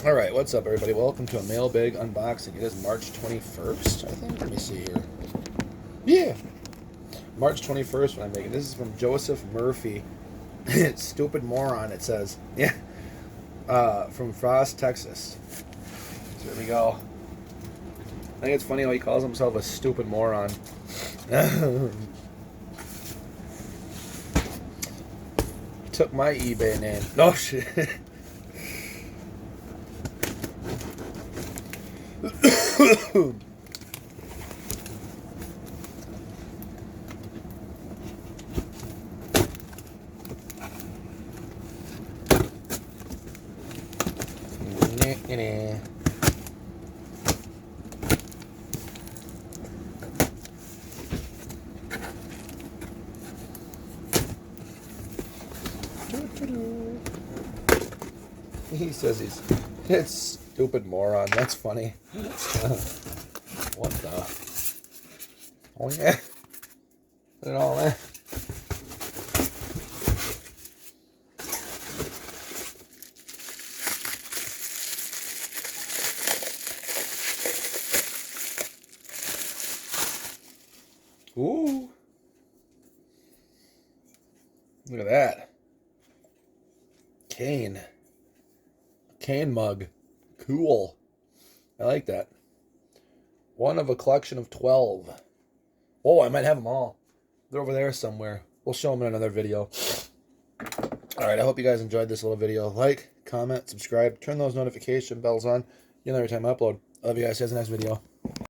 Alright, what's up, everybody? Welcome to a mailbag unboxing. It is March 21st, I think. Let me see here. Yeah! March 21st when I make it. This is from Joseph Murphy. Stupid moron, it says. Yeah. From Frost, Texas. So here we go. I think it's funny how he calls himself a stupid moron. He took my eBay name. No shit. He says it's stupid moron. That's funny. What the? Oh yeah. Put it all in. Ooh. Look at that. Cane mug. Cool. I like that. One of a collection of 12. Oh, I might have them all. They're over there somewhere. We'll show them in another video. Alright, I hope you guys enjoyed this little video. Like, comment, subscribe, turn those notification bells on. You'll know every time I upload. I love you guys. See you in the next video.